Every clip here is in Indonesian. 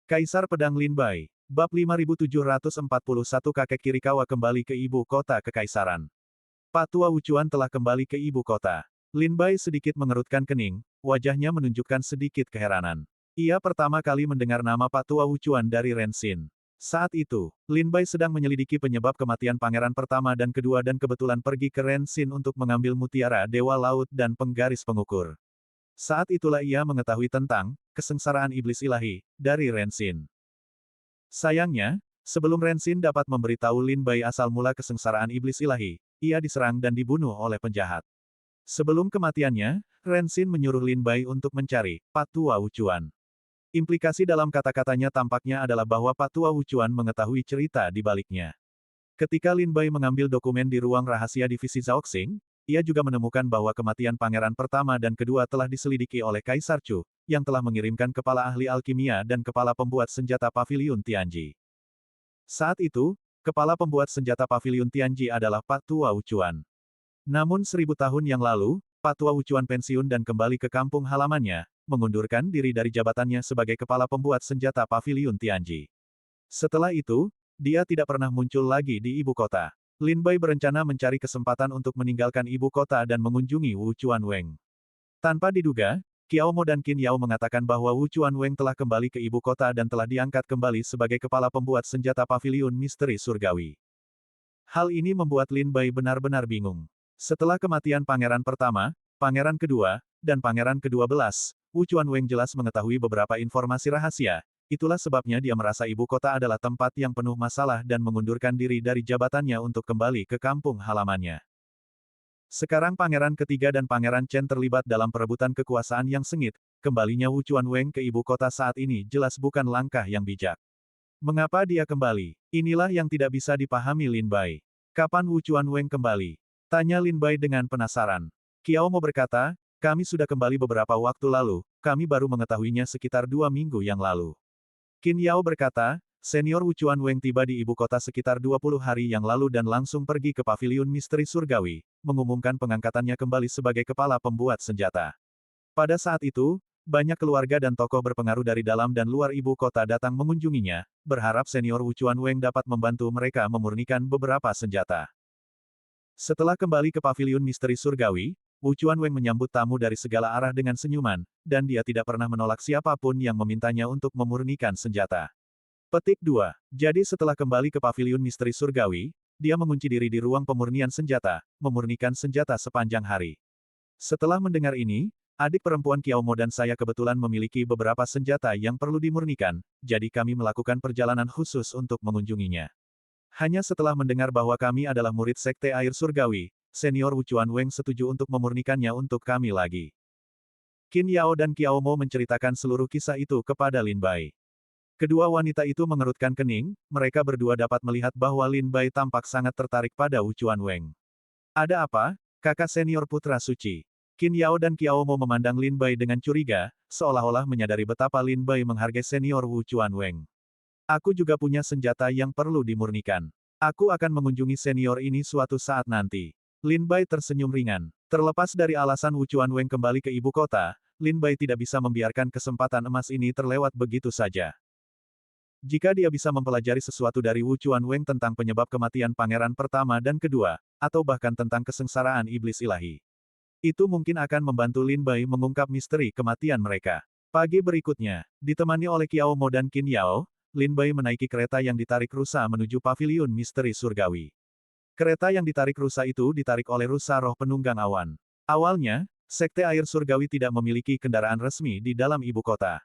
Kaisar Pedang Lin Bai. Bab 5741 Kakek Kirikawa kembali ke ibu kota kekaisaran. Patua Wuchuan telah kembali ke ibu kota. Lin Bai sedikit mengerutkan kening, wajahnya menunjukkan sedikit keheranan. Ia pertama kali mendengar nama Patua Wuchuan dari Ren Xin. Saat itu, Lin Bai sedang menyelidiki penyebab kematian pangeran pertama dan kedua dan kebetulan pergi ke Ren Xin untuk mengambil mutiara Dewa Laut dan penggaris pengukur. Saat itulah ia mengetahui tentang kesengsaraan iblis ilahi dari Ren Xin. Sayangnya, sebelum Ren Xin dapat memberitahu Lin Bai asal mula kesengsaraan iblis ilahi, ia diserang dan dibunuh oleh penjahat. Sebelum kematiannya, Ren Xin menyuruh Lin Bai untuk mencari Patua Wuchuan. Implikasi dalam kata-katanya tampaknya adalah bahwa Patua Wuchuan mengetahui cerita di baliknya. Ketika Lin Bai mengambil dokumen di ruang rahasia divisi Zhaoxing, ia juga menemukan bahwa kematian pangeran pertama dan kedua telah diselidiki oleh Kaisar Chu, yang telah mengirimkan kepala ahli alkimia dan kepala pembuat senjata Paviliun Tianji. Saat itu, kepala pembuat senjata Paviliun Tianji adalah Patua Wuchuan. Namun 1000 tahun yang lalu, Patua Wuchuan pensiun dan kembali ke kampung halamannya, mengundurkan diri dari jabatannya sebagai kepala pembuat senjata Paviliun Tianji. Setelah itu, dia tidak pernah muncul lagi di ibu kota. Lin Bai berencana mencari kesempatan untuk meninggalkan ibu kota dan mengunjungi Wu Chuanweng. Tanpa diduga, Qiao Mo dan Qin Yao mengatakan bahwa Wu Chuanweng telah kembali ke ibu kota dan telah diangkat kembali sebagai kepala pembuat senjata Paviliun Misteri Surgawi. Hal ini membuat Lin Bai benar-benar bingung. Setelah kematian pangeran pertama, pangeran kedua, dan pangeran ke-12, Wu Chuanweng jelas mengetahui beberapa informasi rahasia. Itulah sebabnya dia merasa ibu kota adalah tempat yang penuh masalah dan mengundurkan diri dari jabatannya untuk kembali ke kampung halamannya. Sekarang pangeran ketiga dan pangeran Chen terlibat dalam perebutan kekuasaan yang sengit, kembalinya Wu Chuanweng ke ibu kota saat ini jelas bukan langkah yang bijak. Mengapa dia kembali? Inilah yang tidak bisa dipahami Lin Bai. Kapan Wu Chuanweng kembali? Tanya Lin Bai dengan penasaran. Qiao Mo berkata, kami sudah kembali beberapa waktu lalu, kami baru mengetahuinya sekitar 2 minggu yang lalu. Qin Yao berkata, Senior Wu Chuanweng tiba di ibu kota sekitar 20 hari yang lalu dan langsung pergi ke Paviliun Misteri Surgawi, mengumumkan pengangkatannya kembali sebagai kepala pembuat senjata. Pada saat itu, banyak keluarga dan tokoh berpengaruh dari dalam dan luar ibu kota datang mengunjunginya, berharap Senior Wu Chuanweng dapat membantu mereka memurnikan beberapa senjata. Setelah kembali ke Paviliun Misteri Surgawi, Wu Chuanweng menyambut tamu dari segala arah dengan senyuman, dan dia tidak pernah menolak siapapun yang memintanya untuk memurnikan senjata. Petik 2. Jadi setelah kembali ke Paviliun Misteri Surgawi, dia mengunci diri di ruang pemurnian senjata, memurnikan senjata sepanjang hari. Setelah mendengar ini, adik perempuan Qiao Mo dan saya kebetulan memiliki beberapa senjata yang perlu dimurnikan, jadi kami melakukan perjalanan khusus untuk mengunjunginya. Hanya setelah mendengar bahwa kami adalah murid Sekte Air Surgawi, Senior Wu Chuanweng setuju untuk memurnikannya untuk kami lagi. Qin Yao dan Qiao Mo menceritakan seluruh kisah itu kepada Lin Bai. Kedua wanita itu mengerutkan kening, mereka berdua dapat melihat bahwa Lin Bai tampak sangat tertarik pada Wu Chuanweng. Ada apa, kakak senior putra suci? Qin Yao dan Qiao Mo memandang Lin Bai dengan curiga, seolah-olah menyadari betapa Lin Bai menghargai senior Wu Chuanweng. Aku juga punya senjata yang perlu dimurnikan. Aku akan mengunjungi senior ini suatu saat nanti. Lin Bai tersenyum ringan. Terlepas dari alasan Wu Chuanweng kembali ke ibu kota, Lin Bai tidak bisa membiarkan kesempatan emas ini terlewat begitu saja. Jika dia bisa mempelajari sesuatu dari Wu Chuanweng tentang penyebab kematian pangeran pertama dan kedua, atau bahkan tentang kesengsaraan iblis ilahi, itu mungkin akan membantu Lin Bai mengungkap misteri kematian mereka. Pagi berikutnya, ditemani oleh Qiao Mo dan Qin Yao, Lin Bai menaiki kereta yang ditarik rusa menuju Paviliun Misteri Surgawi. Kereta yang ditarik rusa itu ditarik oleh rusa roh penunggang awan. Awalnya, Sekte Air Surgawi tidak memiliki kendaraan resmi di dalam ibu kota.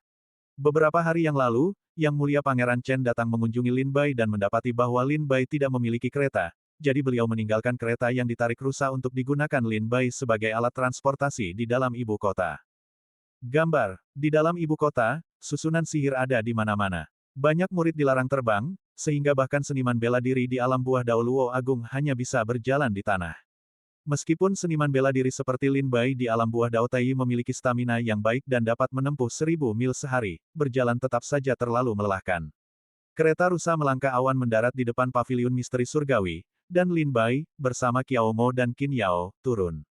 Beberapa hari yang lalu, Yang Mulia Pangeran Chen datang mengunjungi Lin Bai dan mendapati bahwa Lin Bai tidak memiliki kereta, jadi beliau meninggalkan kereta yang ditarik rusa untuk digunakan Lin Bai sebagai alat transportasi di dalam ibu kota. Gambar. Di dalam ibu kota, susunan sihir ada di mana-mana. Banyak murid dilarang terbang, sehingga bahkan seniman bela diri di alam buah Dao Luo Agung hanya bisa berjalan di tanah. Meskipun seniman bela diri seperti Lin Bai di alam buah Dao Tai memiliki stamina yang baik dan dapat menempuh 1000 mil sehari, berjalan tetap saja terlalu melelahkan. Kereta rusa melangkah awan mendarat di depan Paviliun Misteri Surgawi, dan Lin Bai, bersama Qiao Mo dan Qin Yao, turun.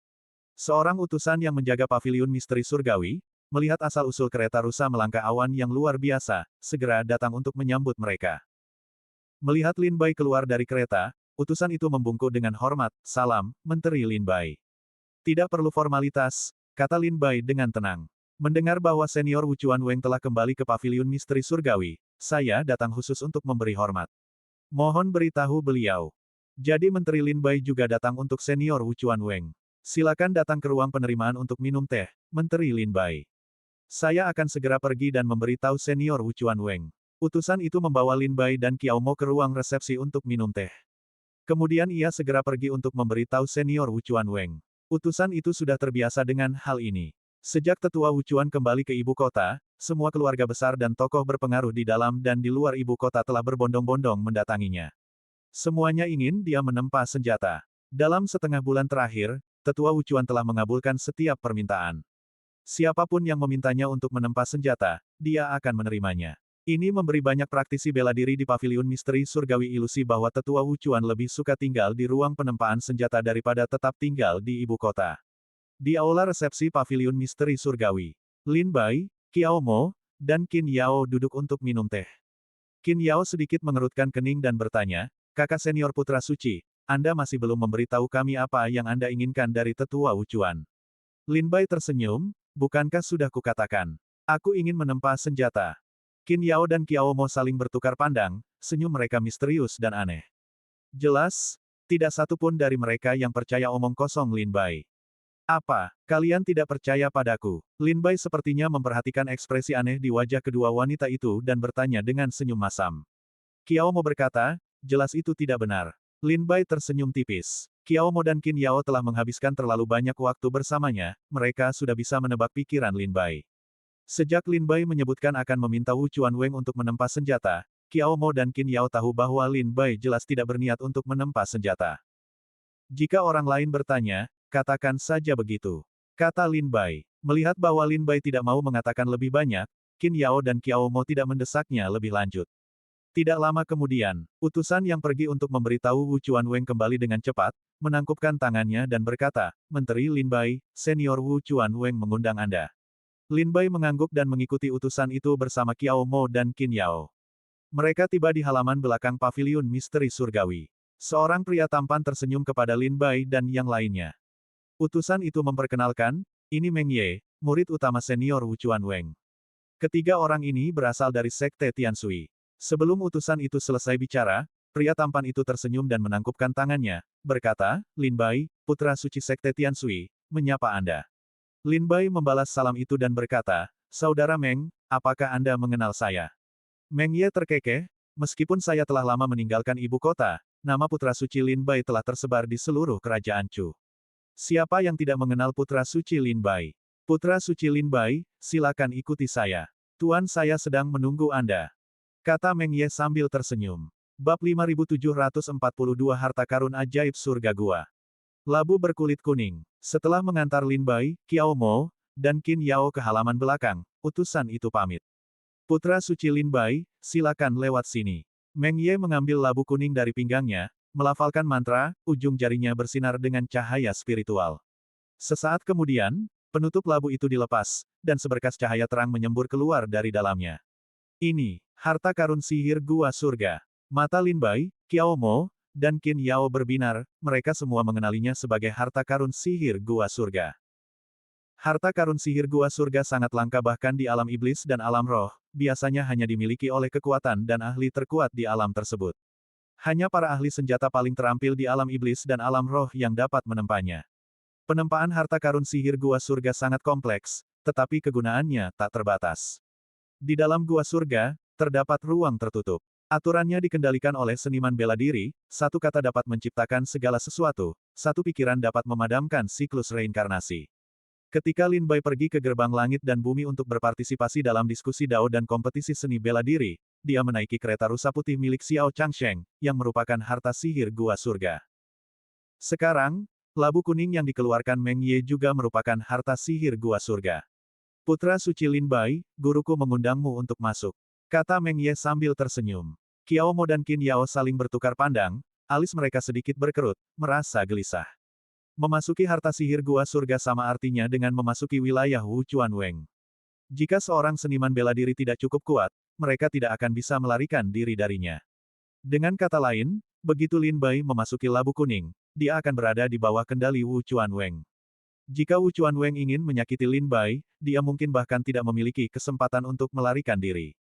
Seorang utusan yang menjaga Paviliun Misteri Surgawi, melihat asal-usul kereta rusa melangkah awan yang luar biasa, segera datang untuk menyambut mereka. Melihat Lin Bai keluar dari kereta, utusan itu membungkuk dengan hormat, "Salam, Menteri Lin Bai." "Tidak perlu formalitas," kata Lin Bai dengan tenang. "Mendengar bahwa senior Wu Chuanweng telah kembali ke paviliun misteri surgawi, saya datang khusus untuk memberi hormat. Mohon beritahu beliau." Jadi Menteri Lin Bai juga datang untuk senior Wu Chuanweng. "Silakan datang ke ruang penerimaan untuk minum teh, Menteri Lin Bai. Saya akan segera pergi dan memberitahu senior Wu Chuanweng." Utusan itu membawa Lin Bai dan Qiao Mo ke ruang resepsi untuk minum teh. Kemudian ia segera pergi untuk memberitahu senior Wu Chuanweng. Utusan itu sudah terbiasa dengan hal ini. Sejak tetua Wu Chuan kembali ke ibu kota, semua keluarga besar dan tokoh berpengaruh di dalam dan di luar ibu kota telah berbondong-bondong mendatanginya. Semuanya ingin dia menempa senjata. Dalam setengah bulan terakhir, tetua Wu Chuan telah mengabulkan setiap permintaan. Siapapun yang memintanya untuk menempa senjata, dia akan menerimanya. Ini memberi banyak praktisi bela diri di paviliun misteri surgawi ilusi bahwa tetua Wu Chuan lebih suka tinggal di ruang penempaan senjata daripada tetap tinggal di ibu kota. Di aula resepsi paviliun misteri surgawi, Lin Bai, Qiao Mo, dan Qin Yao duduk untuk minum teh. Qin Yao sedikit mengerutkan kening dan bertanya, "Kakak senior putra suci, Anda masih belum memberitahu kami apa yang Anda inginkan dari tetua Wu Chuan." Lin Bai tersenyum, "Bukankah sudah kukatakan? Aku ingin menempa senjata." Qin Yao dan Qiao Mo saling bertukar pandang, senyum mereka misterius dan aneh. Jelas, tidak satu pun dari mereka yang percaya omong kosong Lin Bai. "Apa, kalian tidak percaya padaku?" Lin Bai sepertinya memperhatikan ekspresi aneh di wajah kedua wanita itu dan bertanya dengan senyum masam. Qiao Mo berkata, "Jelas itu tidak benar." Lin Bai tersenyum tipis. Qiao Mo dan Qin Yao telah menghabiskan terlalu banyak waktu bersamanya, mereka sudah bisa menebak pikiran Lin Bai. Sejak Lin Bai menyebutkan akan meminta Wu Chuanweng untuk menempa senjata, Qiao Mo dan Qin Yao tahu bahwa Lin Bai jelas tidak berniat untuk menempa senjata. "Jika orang lain bertanya, katakan saja begitu," kata Lin Bai. Melihat bahwa Lin Bai tidak mau mengatakan lebih banyak, Qin Yao dan Qiao Mo tidak mendesaknya lebih lanjut. Tidak lama kemudian, utusan yang pergi untuk memberitahu Wu Chuanweng kembali dengan cepat, menangkupkan tangannya dan berkata, "Menteri Lin Bai, senior Wu Chuanweng mengundang Anda." Lin Bai mengangguk dan mengikuti utusan itu bersama Qiao Mo dan Qin Yao. Mereka tiba di halaman belakang paviliun misteri surgawi. Seorang pria tampan tersenyum kepada Lin Bai dan yang lainnya. Utusan itu memperkenalkan, "Ini Meng Ye, murid utama senior Wu Chuanweng." Ketiga orang ini berasal dari Sekte Tianshui. Sebelum utusan itu selesai bicara, pria tampan itu tersenyum dan menangkupkan tangannya, berkata, "Lin Bai, putra suci Sekte Tianshui, menyapa Anda." Lin Bai membalas salam itu dan berkata, "Saudara Meng, apakah Anda mengenal saya?" Meng Ye terkekeh, "Meskipun saya telah lama meninggalkan ibu kota, nama putra suci Lin Bai telah tersebar di seluruh kerajaan Chu. Siapa yang tidak mengenal putra suci Lin Bai? Putra suci Lin Bai, silakan ikuti saya. Tuan saya sedang menunggu Anda," kata Meng Ye sambil tersenyum. Bab 5742 Harta Karun Ajaib Surga Gua. Labu berkulit kuning. Setelah mengantar Lin Bai, Qiao Mo, dan Qin Yao ke halaman belakang, utusan itu pamit. "Putra suci Lin Bai, silakan lewat sini." Meng Ye mengambil labu kuning dari pinggangnya, melafalkan mantra, ujung jarinya bersinar dengan cahaya spiritual. Sesaat kemudian, penutup labu itu dilepas, dan seberkas cahaya terang menyembur keluar dari dalamnya. "Ini, harta karun sihir gua surga." Mata Lin Bai, Qiao Mo, dan Qin Yao berbinar, mereka semua mengenalinya sebagai harta karun sihir gua surga. Harta karun sihir gua surga sangat langka bahkan di alam iblis dan alam roh, biasanya hanya dimiliki oleh kekuatan dan ahli terkuat di alam tersebut. Hanya para ahli senjata paling terampil di alam iblis dan alam roh yang dapat menempanya. Penempaan harta karun sihir gua surga sangat kompleks, tetapi kegunaannya tak terbatas. Di dalam gua surga, terdapat ruang tertutup. Aturannya dikendalikan oleh seniman bela diri, satu kata dapat menciptakan segala sesuatu, satu pikiran dapat memadamkan siklus reinkarnasi. Ketika Lin Bai pergi ke gerbang langit dan bumi untuk berpartisipasi dalam diskusi Dao dan kompetisi seni bela diri, dia menaiki kereta rusa putih milik Xiao Changsheng, yang merupakan harta sihir gua surga. Sekarang, labu kuning yang dikeluarkan Meng Ye juga merupakan harta sihir gua surga. "Putra suci Lin Bai, guruku mengundangmu untuk masuk," kata Meng Ye sambil tersenyum. Qiao Mo dan Qin Yao saling bertukar pandang, alis mereka sedikit berkerut, merasa gelisah. Memasuki harta sihir gua surga sama artinya dengan memasuki wilayah Wu Chuanweng. Jika seorang seniman bela diri tidak cukup kuat, mereka tidak akan bisa melarikan diri darinya. Dengan kata lain, begitu Lin Bai memasuki Labu Kuning, dia akan berada di bawah kendali Wu Chuanweng. Jika Wu Chuanweng ingin menyakiti Lin Bai, dia mungkin bahkan tidak memiliki kesempatan untuk melarikan diri.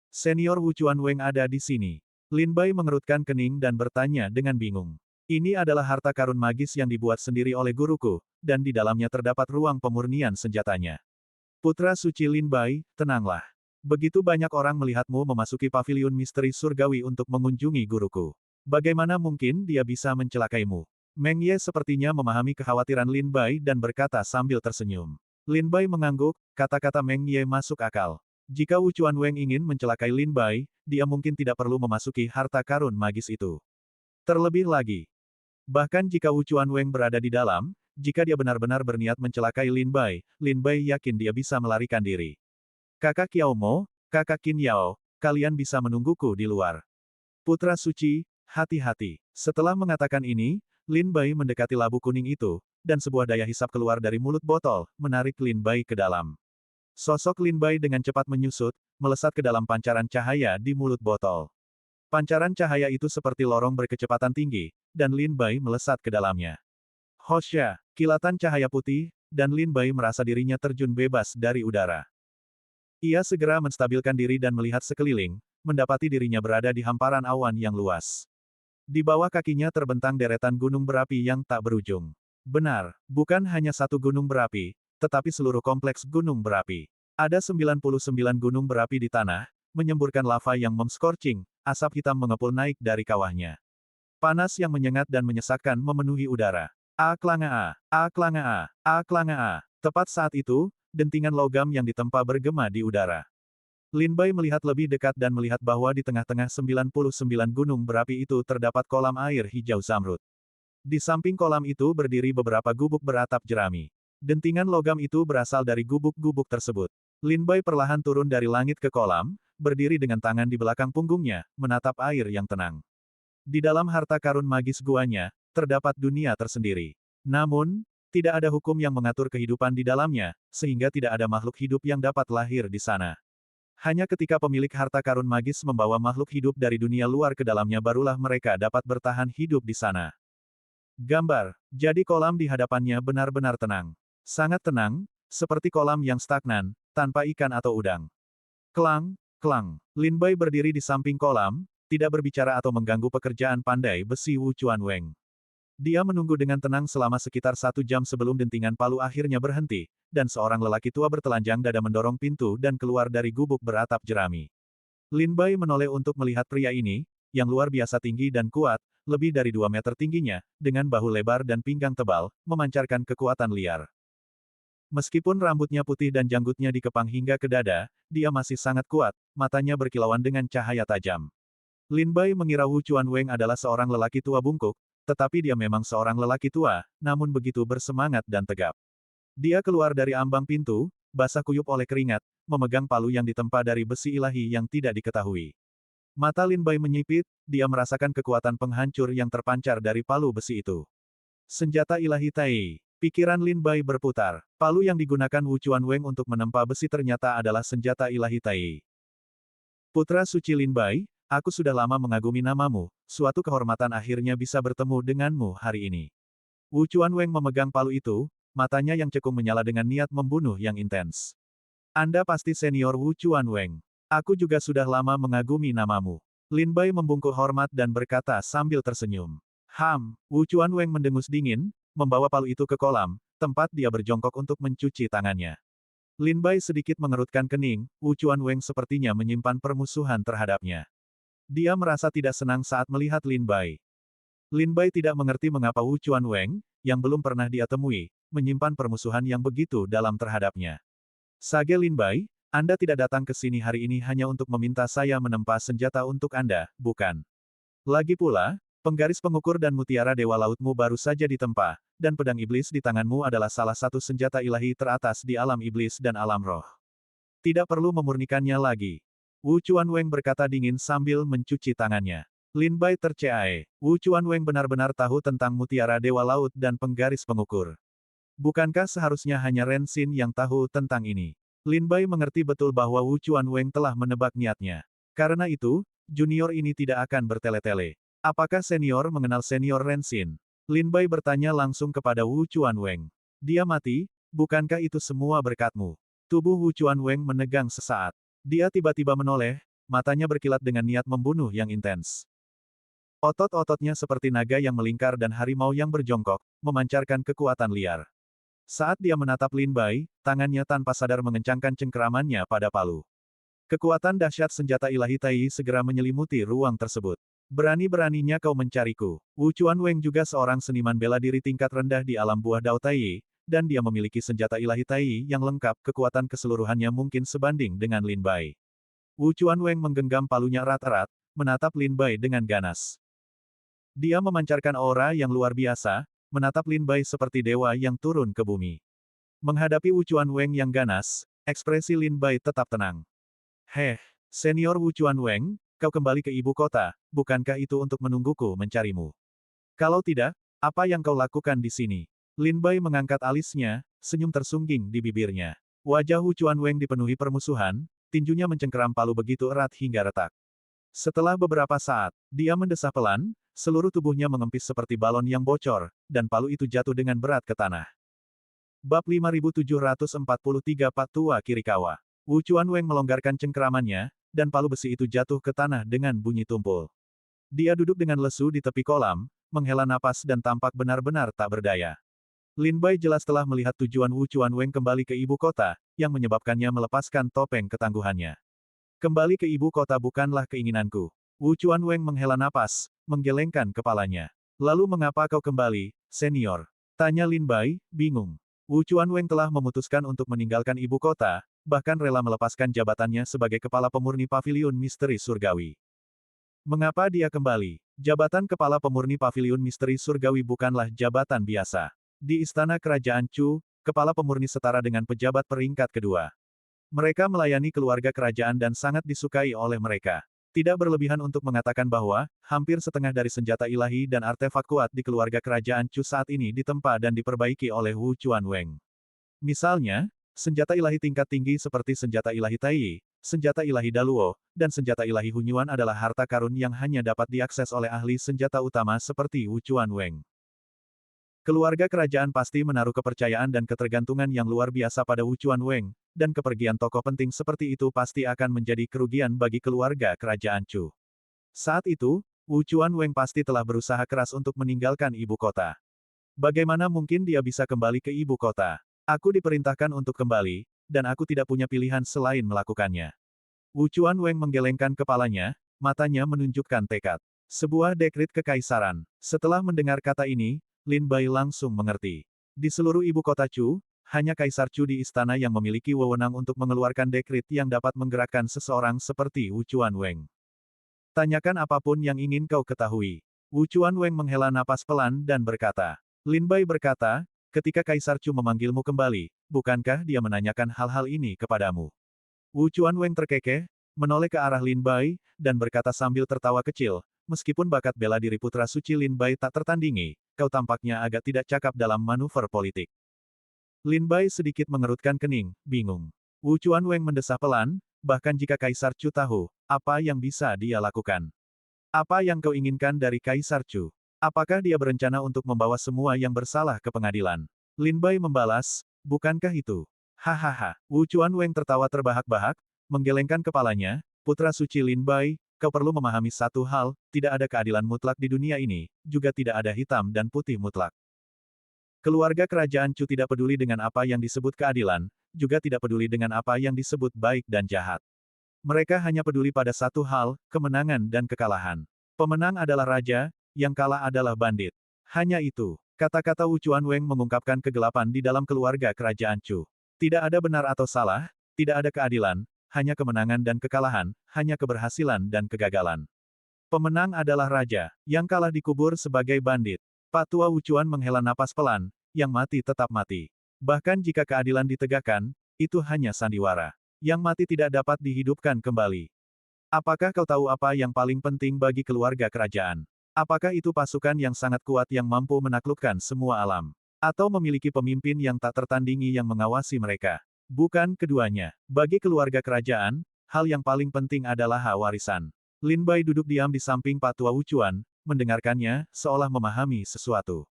Senior Wu Chuanweng ada di sini. Lin Bai mengerutkan kening dan bertanya dengan bingung. Ini adalah harta karun magis yang dibuat sendiri oleh guruku, dan di dalamnya terdapat ruang pemurnian senjatanya. Putra suci Lin Bai, tenanglah. Begitu banyak orang melihatmu memasuki paviliun misteri surgawi untuk mengunjungi guruku. Bagaimana mungkin dia bisa mencelakaimu? Meng Ye sepertinya memahami kekhawatiran Lin Bai dan berkata sambil tersenyum. Lin Bai mengangguk, kata-kata Meng Ye masuk akal. Jika Wu Chuanweng ingin mencelakai Lin Bai, dia mungkin tidak perlu memasuki harta karun magis itu. Terlebih lagi, bahkan jika Wu Chuanweng berada di dalam, jika dia benar-benar berniat mencelakai Lin Bai yakin dia bisa melarikan diri. Kakak Kiao Mo, kakak Qin Yao, kalian bisa menungguku di luar. Putra suci, hati-hati. Setelah mengatakan ini, Lin Bai mendekati labu kuning itu, dan sebuah daya hisap keluar dari mulut botol, menarik Lin Bai ke dalam. Sosok Lin Bai dengan cepat menyusut, melesat ke dalam pancaran cahaya di mulut botol. Pancaran cahaya itu seperti lorong berkecepatan tinggi, dan Lin Bai melesat ke dalamnya. Hosya, kilatan cahaya putih, dan Lin Bai merasa dirinya terjun bebas dari udara. Ia segera menstabilkan diri dan melihat sekeliling, mendapati dirinya berada di hamparan awan yang luas. Di bawah kakinya terbentang deretan gunung berapi yang tak berujung. Benar, bukan hanya satu gunung berapi, tetapi seluruh kompleks gunung berapi. Ada 99 gunung berapi di tanah, menyemburkan lava yang memscorching, asap hitam mengepul naik dari kawahnya. Panas yang menyengat dan menyesakkan memenuhi udara. A-klanga A, A-klanga A, A-klanga A. Tepat saat itu, dentingan logam yang ditempa bergema di udara. Lin Bai melihat lebih dekat dan melihat bahwa di tengah-tengah 99 gunung berapi itu terdapat kolam air hijau zamrud. Di samping kolam itu berdiri beberapa gubuk beratap jerami. Dentingan logam itu berasal dari gubuk-gubuk tersebut. Lin Bai perlahan turun dari langit ke kolam, berdiri dengan tangan di belakang punggungnya, menatap air yang tenang. Di dalam harta karun magis guanya, terdapat dunia tersendiri. Namun, tidak ada hukum yang mengatur kehidupan di dalamnya, sehingga tidak ada makhluk hidup yang dapat lahir di sana. Hanya ketika pemilik harta karun magis membawa makhluk hidup dari dunia luar ke dalamnya barulah mereka dapat bertahan hidup di sana. Gambar. Jadi kolam di hadapannya benar-benar tenang. Sangat tenang, seperti kolam yang stagnan, tanpa ikan atau udang. Klang, klang. Lin Bai berdiri di samping kolam, tidak berbicara atau mengganggu pekerjaan pandai besi Wu Chuanweng. Dia menunggu dengan tenang selama sekitar 1 jam sebelum dentingan palu akhirnya berhenti, dan seorang lelaki tua bertelanjang dada mendorong pintu dan keluar dari gubuk beratap jerami. Lin Bai menoleh untuk melihat pria ini, yang luar biasa tinggi dan kuat, lebih dari 2 meter tingginya, dengan bahu lebar dan pinggang tebal, memancarkan kekuatan liar. Meskipun rambutnya putih dan janggutnya dikepang hingga ke dada, dia masih sangat kuat, matanya berkilauan dengan cahaya tajam. Lin Bai mengira Wu Chuanweng adalah seorang lelaki tua bungkuk, tetapi dia memang seorang lelaki tua, namun begitu bersemangat dan tegap. Dia keluar dari ambang pintu, basah kuyup oleh keringat, memegang palu yang ditempa dari besi ilahi yang tidak diketahui. Mata Lin Bai menyipit, dia merasakan kekuatan penghancur yang terpancar dari palu besi itu. Senjata ilahi Tai. Pikiran Lin Bai berputar. Palu yang digunakan Wu Chuanweng untuk menempa besi ternyata adalah senjata ilahi Tai. Putra suci Lin Bai, aku sudah lama mengagumi namamu, suatu kehormatan akhirnya bisa bertemu denganmu hari ini. Wu Chuanweng memegang palu itu, matanya yang cekung menyala dengan niat membunuh yang intens. Anda pasti senior Wu Chuanweng. Aku juga sudah lama mengagumi namamu. Lin Bai membungkuk hormat dan berkata sambil tersenyum. Wu Chuanweng mendengus dingin, membawa palu itu ke kolam, tempat dia berjongkok untuk mencuci tangannya. Lin Bai sedikit mengerutkan kening, Wu Chuanweng sepertinya menyimpan permusuhan terhadapnya. Dia merasa tidak senang saat melihat Lin Bai. Lin Bai tidak mengerti mengapa Wu Chuanweng, yang belum pernah dia temui, menyimpan permusuhan yang begitu dalam terhadapnya. Sage Lin Bai, Anda tidak datang ke sini hari ini hanya untuk meminta saya menempa senjata untuk Anda, bukan? Lagi pula, penggaris pengukur dan mutiara dewa lautmu baru saja ditempa, dan pedang iblis di tanganmu adalah salah satu senjata ilahi teratas di alam iblis dan alam roh. Tidak perlu memurnikannya lagi. Wu Chuanweng berkata dingin sambil mencuci tangannya. Lin Bai terceai. Wu Chuanweng benar-benar tahu tentang mutiara dewa laut dan penggaris pengukur. Bukankah seharusnya hanya Ren Xin yang tahu tentang ini? Lin Bai mengerti betul bahwa Wu Chuanweng telah menebak niatnya. Karena itu, junior ini tidak akan bertele-tele. Apakah senior mengenal senior Rensin? Lin Bai bertanya langsung kepada Wu Chuanweng. Dia mati, bukankah itu semua berkatmu? Tubuh Wu Chuanweng menegang sesaat. Dia tiba-tiba menoleh, matanya berkilat dengan niat membunuh yang intens. Otot-ototnya seperti naga yang melingkar dan harimau yang berjongkok, memancarkan kekuatan liar. Saat dia menatap Lin Bai, tangannya tanpa sadar mengencangkan cengkeramannya pada palu. Kekuatan dahsyat senjata ilahi Tai segera menyelimuti ruang tersebut. Berani-beraninya kau mencariku. Wu Chuanweng juga seorang seniman bela diri tingkat rendah di alam buah Dao Tai, dan dia memiliki senjata ilahi Tai yang lengkap, kekuatan keseluruhannya mungkin sebanding dengan Lin Bai. Wu Chuanweng menggenggam palunya erat-erat, menatap Lin Bai dengan ganas. Dia memancarkan aura yang luar biasa, menatap Lin Bai seperti dewa yang turun ke bumi. Menghadapi Wu Chuanweng yang ganas, ekspresi Lin Bai tetap tenang. Heh, senior Wu Chuanweng, kau kembali ke ibu kota, bukankah itu untuk menungguku mencarimu? Kalau tidak, apa yang kau lakukan di sini? Lin Bai mengangkat alisnya, senyum tersungging di bibirnya. Wajah Wu Chuanweng dipenuhi permusuhan, tinjunya mencengkeram palu begitu erat hingga retak. Setelah beberapa saat, dia mendesah pelan, seluruh tubuhnya mengempis seperti balon yang bocor, dan palu itu jatuh dengan berat ke tanah. Bab 5743 Patua Kirikawa. Wu Chuanweng melonggarkan cengkeramannya, dan palu besi itu jatuh ke tanah dengan bunyi tumpul. Dia duduk dengan lesu di tepi kolam, menghela napas dan tampak benar-benar tak berdaya. Lin Bai jelas telah melihat tujuan Wu Chuanweng kembali ke ibu kota, yang menyebabkannya melepaskan topeng ketangguhannya. Kembali ke ibu kota bukanlah keinginanku. Wu Chuanweng menghela napas, menggelengkan kepalanya. Lalu mengapa kau kembali, senior? Tanya Lin Bai, bingung. Wu Chuanweng telah memutuskan untuk meninggalkan ibu kota, bahkan rela melepaskan jabatannya sebagai kepala pemurni paviliun misteri surgawi. Mengapa dia kembali? Jabatan kepala pemurni paviliun misteri surgawi bukanlah jabatan biasa. Di istana kerajaan Chu, kepala pemurni setara dengan pejabat peringkat kedua. Mereka melayani keluarga kerajaan dan sangat disukai oleh mereka. Tidak berlebihan untuk mengatakan bahwa, hampir setengah dari senjata ilahi dan artefak kuat di keluarga kerajaan Chu saat ini ditempa dan diperbaiki oleh Wu Chuanweng. Misalnya, senjata ilahi tingkat tinggi seperti senjata ilahi Tai, senjata ilahi Daluo, dan senjata ilahi Hunyuan adalah harta karun yang hanya dapat diakses oleh ahli senjata utama seperti Wu Chuanweng. Keluarga kerajaan pasti menaruh kepercayaan dan ketergantungan yang luar biasa pada Wu Chuanweng, dan kepergian tokoh penting seperti itu pasti akan menjadi kerugian bagi keluarga kerajaan Chu. Saat itu, Wu Chuanweng pasti telah berusaha keras untuk meninggalkan ibu kota. Bagaimana mungkin dia bisa kembali ke ibu kota? Aku diperintahkan untuk kembali, dan aku tidak punya pilihan selain melakukannya. Wu Chuanweng menggelengkan kepalanya, matanya menunjukkan tekad. Sebuah dekrit kekaisaran. Setelah mendengar kata ini, Lin Bai langsung mengerti. Di seluruh ibu kota Chu, hanya Kaisar Chu di istana yang memiliki wewenang untuk mengeluarkan dekrit yang dapat menggerakkan seseorang seperti Wu Chuanweng. Tanyakan apapun yang ingin kau ketahui. Wu Chuanweng menghela napas pelan dan berkata. Lin Bai berkata, ketika Kaisar Chu memanggilmu kembali, bukankah dia menanyakan hal-hal ini kepadamu? Wu Chuanweng terkekeh, menoleh ke arah Lin Bai, dan berkata sambil tertawa kecil, meskipun bakat bela diri putra suci Lin Bai tak tertandingi, kau tampaknya agak tidak cakap dalam manuver politik. Lin Bai sedikit mengerutkan kening, bingung. Wu Chuanweng mendesah pelan, bahkan jika Kaisar Chu tahu, apa yang bisa dia lakukan? Apa yang kau inginkan dari Kaisar Chu? Apakah dia berencana untuk membawa semua yang bersalah ke pengadilan? Lin Bai membalas, bukankah itu? Hahaha. Wu Chuanweng tertawa terbahak-bahak, menggelengkan kepalanya, putra suci Lin Bai, kau perlu memahami satu hal, tidak ada keadilan mutlak di dunia ini, juga tidak ada hitam dan putih mutlak. Keluarga kerajaan Chu tidak peduli dengan apa yang disebut keadilan, juga tidak peduli dengan apa yang disebut baik dan jahat. Mereka hanya peduli pada satu hal, kemenangan dan kekalahan. Pemenang adalah raja, yang kalah adalah bandit. Hanya itu. Kata-kata Wu Chuanweng mengungkapkan kegelapan di dalam keluarga kerajaan Chu. Tidak ada benar atau salah, tidak ada keadilan, hanya kemenangan dan kekalahan, hanya keberhasilan dan kegagalan. Pemenang adalah raja, yang kalah dikubur sebagai bandit. Patua Wu Chuan menghela napas pelan, yang mati tetap mati. Bahkan jika keadilan ditegakkan, itu hanya sandiwara. Yang mati tidak dapat dihidupkan kembali. Apakah kau tahu apa yang paling penting bagi keluarga kerajaan? Apakah itu pasukan yang sangat kuat yang mampu menaklukkan semua alam? Atau memiliki pemimpin yang tak tertandingi yang mengawasi mereka? Bukan keduanya. Bagi keluarga kerajaan, hal yang paling penting adalah hak warisan. Lin Bai duduk diam di samping Pak Tua Wuchuan, mendengarkannya, seolah memahami sesuatu.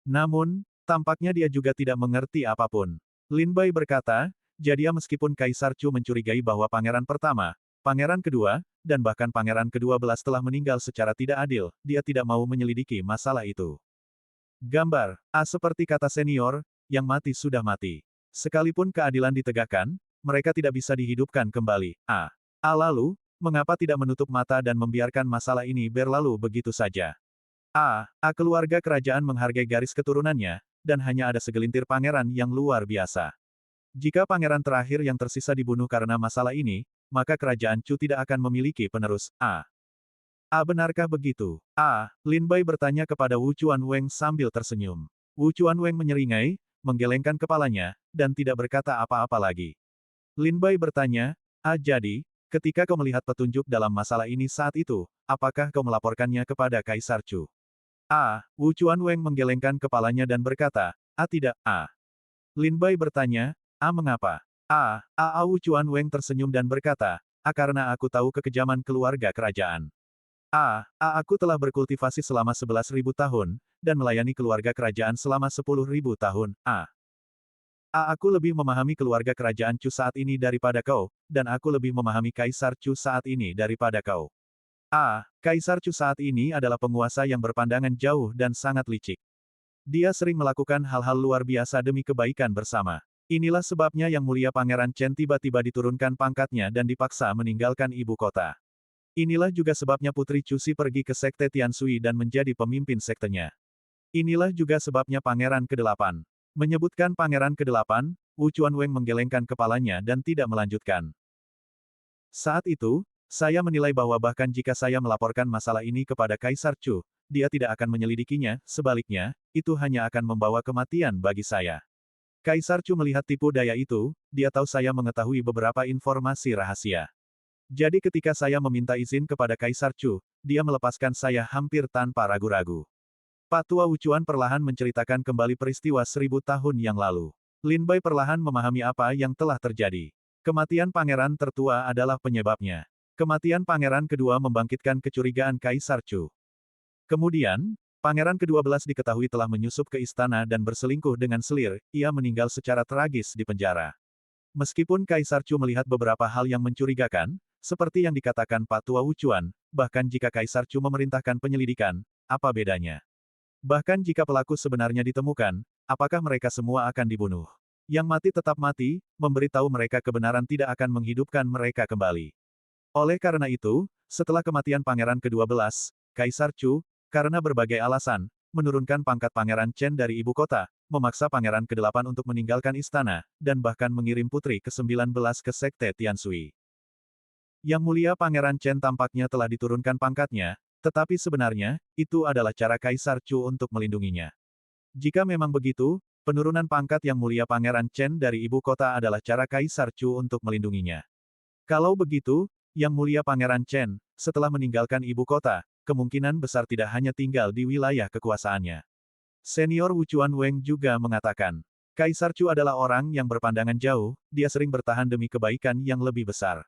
Namun, tampaknya dia juga tidak mengerti apapun. Lin Bai berkata, jadi meskipun Kaisar Chu mencurigai bahwa pangeran pertama, pangeran kedua, dan bahkan pangeran ke-12 telah meninggal secara tidak adil, dia tidak mau menyelidiki masalah itu. Gambar A seperti kata senior, yang mati sudah mati. Sekalipun keadilan ditegakkan, mereka tidak bisa dihidupkan kembali. Lalu, mengapa tidak menutup mata dan membiarkan masalah ini berlalu begitu saja? Keluarga kerajaan menghargai garis keturunannya, dan hanya ada segelintir pangeran yang luar biasa. Jika pangeran terakhir yang tersisa dibunuh karena masalah ini, maka kerajaan Chu tidak akan memiliki penerus. Benarkah begitu? Lin Bai bertanya kepada Wu Chuanweng sambil tersenyum. Wu Chuanweng menyeringai, menggelengkan kepalanya, dan tidak berkata apa-apa lagi. Lin Bai bertanya, jadi, ketika kau melihat petunjuk dalam masalah ini saat itu, apakah kau melaporkannya kepada Kaisar Chu? Wu Chuanweng menggelengkan kepalanya dan berkata, tidak. Lin Bai bertanya, mengapa? Wu Chuanweng tersenyum dan berkata, karena aku tahu kekejaman keluarga kerajaan. Aku telah berkultivasi selama 11.000 tahun, dan melayani keluarga kerajaan selama 10.000 tahun. Aku lebih memahami keluarga kerajaan Chu saat ini daripada kau, dan aku lebih memahami Kaisar Chu saat ini daripada kau. Kaisar Chu saat ini adalah penguasa yang berpandangan jauh dan sangat licik. Dia sering melakukan hal-hal luar biasa demi kebaikan bersama. Inilah sebabnya Yang Mulia Pangeran Chen tiba-tiba diturunkan pangkatnya dan dipaksa meninggalkan ibu kota. Inilah juga sebabnya Putri Cusi pergi ke Sekte Tianshui dan menjadi pemimpin sektenya. Inilah juga sebabnya Pangeran ke-8. Menyebutkan Pangeran ke-8, Wu Chuanweng menggelengkan kepalanya dan tidak melanjutkan. Saat itu, saya menilai bahwa bahkan jika saya melaporkan masalah ini kepada Kaisar Chu, dia tidak akan menyelidikinya, sebaliknya, itu hanya akan membawa kematian bagi saya. Kaisar Chu melihat tipu daya itu, dia tahu saya mengetahui beberapa informasi rahasia. Jadi ketika saya meminta izin kepada Kaisar Chu, dia melepaskan saya hampir tanpa ragu-ragu. Pak Tua Wuchuan perlahan menceritakan kembali peristiwa 1000 tahun yang lalu. Lin Bai perlahan memahami apa yang telah terjadi. Kematian pangeran tertua adalah penyebabnya. Kematian pangeran kedua membangkitkan kecurigaan Kaisar Chu. Kemudian, pangeran ke-12 diketahui telah menyusup ke istana dan berselingkuh dengan selir, ia meninggal secara tragis di penjara. Meskipun Kaisar Chu melihat beberapa hal yang mencurigakan, seperti yang dikatakan Pak Tua Wuchuan, bahkan jika Kaisar Chu memerintahkan penyelidikan, apa bedanya? Bahkan jika pelaku sebenarnya ditemukan, apakah mereka semua akan dibunuh? Yang mati tetap mati, memberitahu mereka kebenaran tidak akan menghidupkan mereka kembali. Oleh karena itu, setelah kematian Pangeran ke-12, Kaisar Chu, karena berbagai alasan, menurunkan pangkat Pangeran Chen dari ibu kota, memaksa Pangeran ke-8 untuk meninggalkan istana, dan bahkan mengirim putri ke-19 ke Sekte Tianshui. Yang Mulia Pangeran Chen tampaknya telah diturunkan pangkatnya, tetapi sebenarnya, itu adalah cara Kaisar Chu untuk melindunginya. Jika memang begitu, penurunan pangkat Yang Mulia Pangeran Chen dari ibu kota adalah cara Kaisar Chu untuk melindunginya. Kalau begitu, Yang Mulia Pangeran Chen, setelah meninggalkan ibu kota, kemungkinan besar tidak hanya tinggal di wilayah kekuasaannya. Senior Wu Chuanweng juga mengatakan, Kaisar Chu adalah orang yang berpandangan jauh, dia sering bertahan demi kebaikan yang lebih besar.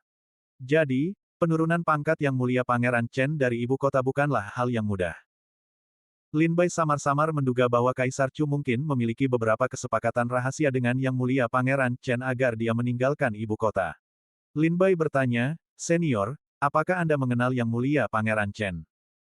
Jadi, penurunan pangkat Yang Mulia Pangeran Chen dari ibu kota bukanlah hal yang mudah. Lin Bai samar-samar menduga bahwa Kaisar Chu mungkin memiliki beberapa kesepakatan rahasia dengan Yang Mulia Pangeran Chen agar dia meninggalkan ibu kota. Lin Bai bertanya, Senior, apakah Anda mengenal Yang Mulia Pangeran Chen?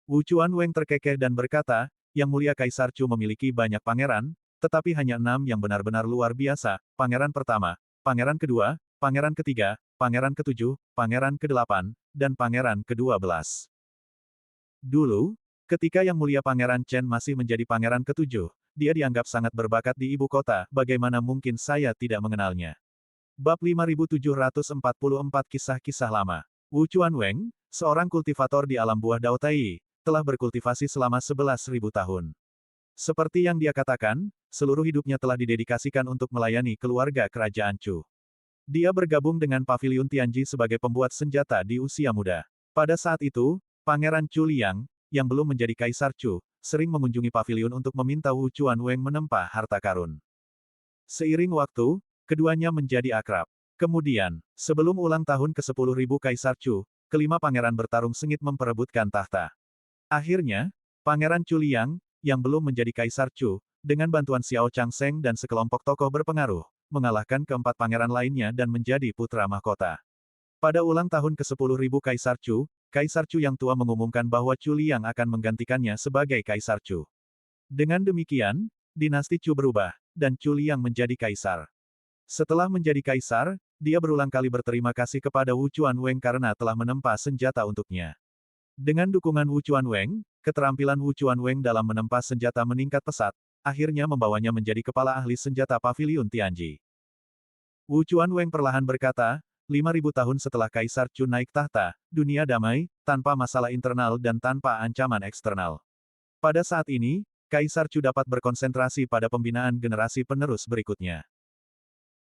Wu Chuanweng terkekeh dan berkata, Yang Mulia Kaisar Chu memiliki banyak pangeran, tetapi hanya 6 yang benar-benar luar biasa, Pangeran pertama, Pangeran kedua, Pangeran ketiga, Pangeran ke-7, Pangeran ke-8, dan Pangeran ke-12. Dulu, ketika Yang Mulia Pangeran Chen masih menjadi Pangeran ke-7, dia dianggap sangat berbakat di ibu kota, bagaimana mungkin saya tidak mengenalnya. Bab 5744 Kisah-kisah lama. Wu Chuanweng, seorang kultivator di alam buah Dao Tai, telah berkultivasi selama 11.000 tahun. Seperti yang dia katakan, seluruh hidupnya telah didedikasikan untuk melayani keluarga kerajaan Chu. Dia bergabung dengan Paviliun Tianji sebagai pembuat senjata di usia muda. Pada saat itu, Pangeran Chu Liang, yang belum menjadi Kaisar Chu, sering mengunjungi paviliun untuk meminta Wu Chuanweng menempa harta karun. Seiring waktu, keduanya menjadi akrab. Kemudian, sebelum ulang tahun ke-10.000 Kaisar Chu, kelima pangeran bertarung sengit memperebutkan tahta. Akhirnya, Pangeran Chu Liang, yang belum menjadi Kaisar Chu, dengan bantuan Xiao Changsheng dan sekelompok tokoh berpengaruh, mengalahkan keempat pangeran lainnya dan menjadi putra mahkota. Pada ulang tahun ke-10.000 Kaisar Chu yang tua mengumumkan bahwa Chu Liang akan menggantikannya sebagai Kaisar Chu. Dengan demikian, dinasti Chu berubah, dan Chu Liang menjadi kaisar. Setelah menjadi kaisar, dia berulang kali berterima kasih kepada Wu Chuanweng karena telah menempa senjata untuknya. Dengan dukungan Wu Chuanweng, keterampilan Wu Chuanweng dalam menempa senjata meningkat pesat, akhirnya membawanya menjadi kepala ahli senjata Paviliun Tianji. Wu Chuanweng perlahan berkata, 5.000 tahun setelah Kaisar Chu naik tahta, dunia damai, tanpa masalah internal dan tanpa ancaman eksternal. Pada saat ini, Kaisar Chu dapat berkonsentrasi pada pembinaan generasi penerus berikutnya.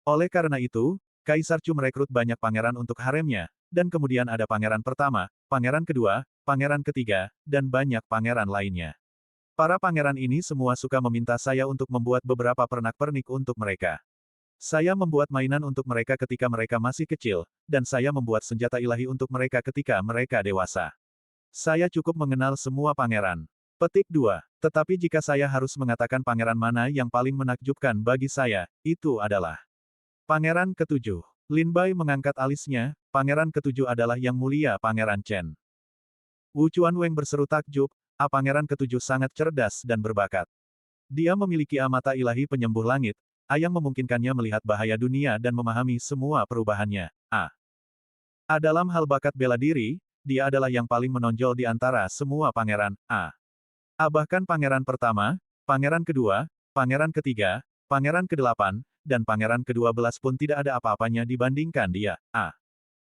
Oleh karena itu, Kaisar Chu merekrut banyak pangeran untuk haremnya, dan kemudian ada pangeran pertama, pangeran kedua, pangeran ketiga, dan banyak pangeran lainnya. Para pangeran ini semua suka meminta saya untuk membuat beberapa pernak-pernik untuk mereka. Saya membuat mainan untuk mereka ketika mereka masih kecil, dan saya membuat senjata ilahi untuk mereka ketika mereka dewasa. Saya cukup mengenal semua pangeran. Petik 2. Tetapi jika saya harus mengatakan pangeran mana yang paling menakjubkan bagi saya, itu adalah Pangeran ke-7. Lin Bai mengangkat alisnya, pangeran ke-7 adalah Yang Mulia Pangeran Chen. Wu Chuanweng berseru takjub, Pangeran ke-7 sangat cerdas dan berbakat. Dia memiliki mata ilahi penyembuh langit, yang memungkinkannya melihat bahaya dunia dan memahami semua perubahannya. Dalam hal bakat bela diri, dia adalah yang paling menonjol di antara semua pangeran. Bahkan pangeran pertama, pangeran kedua, pangeran ketiga, pangeran ke-8, dan pangeran ke-12 pun tidak ada apa-apanya dibandingkan dia.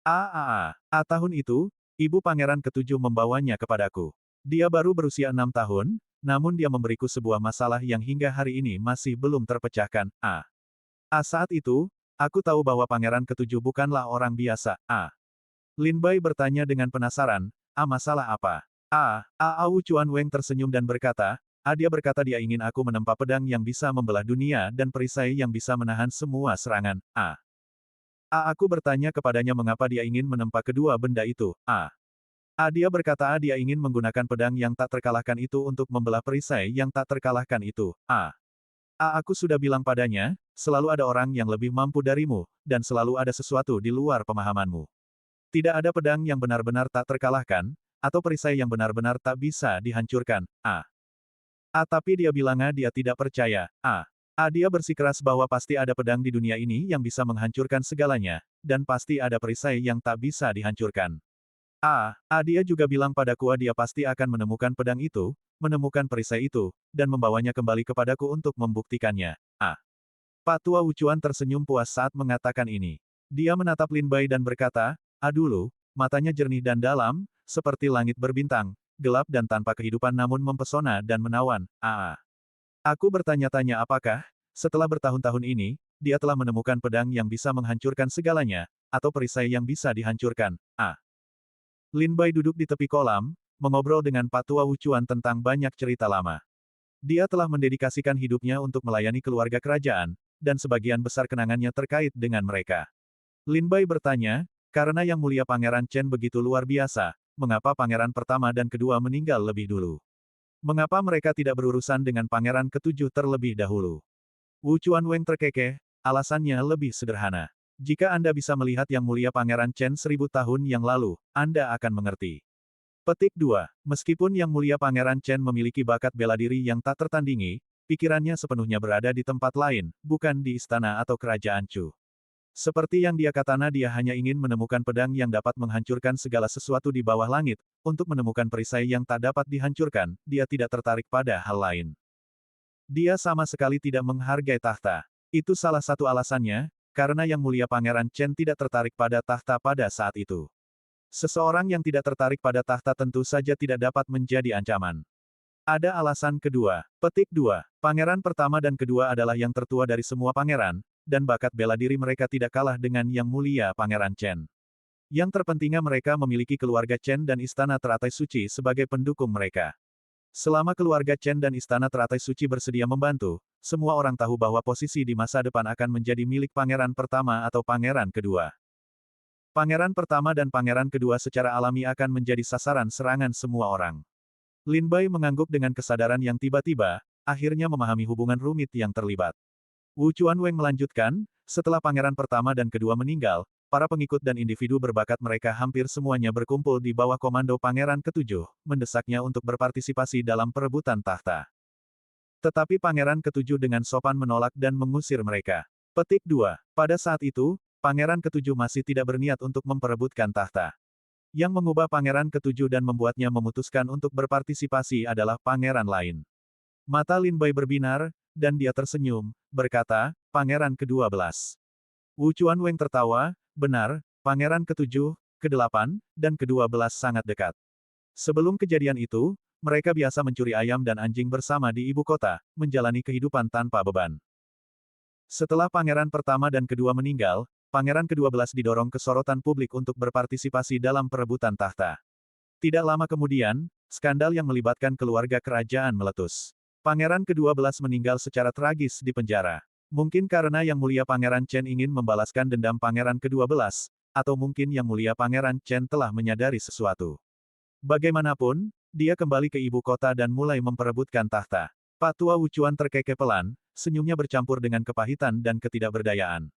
Tahun itu, ibu pangeran ke-7 membawanya kepadaku. Dia baru berusia 6 tahun, namun dia memberiku sebuah masalah yang hingga hari ini masih belum terpecahkan. Saat itu, aku tahu bahwa pangeran ke-7 bukanlah orang biasa. Lin Bai bertanya dengan penasaran, masalah apa? Wu Chuanweng tersenyum dan berkata, dia berkata dia ingin aku menempa pedang yang bisa membelah dunia dan perisai yang bisa menahan semua serangan. Aku bertanya kepadanya mengapa dia ingin menempa kedua benda itu. Dia berkata dia ingin menggunakan pedang yang tak terkalahkan itu untuk membelah perisai yang tak terkalahkan itu. Aku sudah bilang padanya, selalu ada orang yang lebih mampu darimu, dan selalu ada sesuatu di luar pemahamanmu. Tidak ada pedang yang benar-benar tak terkalahkan, atau perisai yang benar-benar tak bisa dihancurkan. Tapi dia bilang dia tidak percaya. Dia bersikeras bahwa pasti ada pedang di dunia ini yang bisa menghancurkan segalanya, dan pasti ada perisai yang tak bisa dihancurkan. Dia juga bilang padaku dia pasti akan menemukan pedang itu, menemukan perisai itu, dan membawanya kembali kepadaku untuk membuktikannya. Patua Wuchuan tersenyum puas saat mengatakan ini. Dia menatap Lin Bai dan berkata, dulu, matanya jernih dan dalam, seperti langit berbintang, gelap dan tanpa kehidupan namun mempesona dan menawan. Aku bertanya-tanya apakah, setelah bertahun-tahun ini, dia telah menemukan pedang yang bisa menghancurkan segalanya, atau perisai yang bisa dihancurkan. Lin Bai duduk di tepi kolam, mengobrol dengan Patua Wuchuan tentang banyak cerita lama. Dia telah mendedikasikan hidupnya untuk melayani keluarga kerajaan, dan sebagian besar kenangannya terkait dengan mereka. Lin Bai bertanya, karena Yang Mulia Pangeran Chen begitu luar biasa, mengapa pangeran pertama dan kedua meninggal lebih dulu? Mengapa mereka tidak berurusan dengan pangeran ke-7 terlebih dahulu? Wu Chuanweng terkekeh, alasannya lebih sederhana. Jika Anda bisa melihat Yang Mulia Pangeran Chen 1000 tahun yang lalu, Anda akan mengerti. Petik 2. Meskipun Yang Mulia Pangeran Chen memiliki bakat bela diri yang tak tertandingi, pikirannya sepenuhnya berada di tempat lain, bukan di istana atau kerajaan Chu. Seperti yang dia katakan, dia hanya ingin menemukan pedang yang dapat menghancurkan segala sesuatu di bawah langit. Untuk menemukan perisai yang tak dapat dihancurkan, dia tidak tertarik pada hal lain. Dia sama sekali tidak menghargai tahta. Itu salah satu alasannya, karena Yang Mulia Pangeran Chen tidak tertarik pada tahta pada saat itu. Seseorang yang tidak tertarik pada tahta tentu saja tidak dapat menjadi ancaman. Ada alasan kedua. Petik 2. Pangeran pertama dan kedua adalah yang tertua dari semua pangeran, dan bakat bela diri mereka tidak kalah dengan Yang Mulia Pangeran Chen. Yang terpentingnya mereka memiliki keluarga Chen dan istana teratai suci sebagai pendukung mereka. Selama keluarga Chen dan Istana Teratai Suci bersedia membantu, semua orang tahu bahwa posisi di masa depan akan menjadi milik pangeran pertama atau pangeran kedua. Pangeran pertama dan pangeran kedua secara alami akan menjadi sasaran serangan semua orang. Lin Bai mengangguk dengan kesadaran yang tiba-tiba, akhirnya memahami hubungan rumit yang terlibat. Wu Chuanweng melanjutkan, setelah pangeran pertama dan kedua meninggal, para pengikut dan individu berbakat mereka hampir semuanya berkumpul di bawah komando pangeran ketujuh, mendesaknya untuk berpartisipasi dalam perebutan tahta. Tetapi pangeran ketujuh dengan sopan menolak dan mengusir mereka. Petik 2. Pada saat itu, pangeran ketujuh masih tidak berniat untuk memperebutkan tahta. Yang mengubah pangeran ketujuh dan membuatnya memutuskan untuk berpartisipasi adalah pangeran lain. Mata Lin Bai berbinar, dan dia tersenyum, berkata, pangeran ke-12. Wu Chuanweng tertawa, benar, pangeran ke-7, ke-8, dan ke-12 sangat dekat. Sebelum kejadian itu, mereka biasa mencuri ayam dan anjing bersama di ibu kota, menjalani kehidupan tanpa beban. Setelah pangeran pertama dan kedua meninggal, pangeran ke-12 didorong ke sorotan publik untuk berpartisipasi dalam perebutan tahta. Tidak lama kemudian, skandal yang melibatkan keluarga kerajaan meletus. Pangeran ke-12 meninggal secara tragis di penjara. Mungkin karena Yang Mulia Pangeran Chen ingin membalaskan dendam pangeran ke-12, atau mungkin Yang Mulia Pangeran Chen telah menyadari sesuatu. Bagaimanapun, dia kembali ke ibu kota dan mulai memperebutkan tahta. Pak Tua Wuchuan terkekeh pelan, senyumnya bercampur dengan kepahitan dan ketidakberdayaan.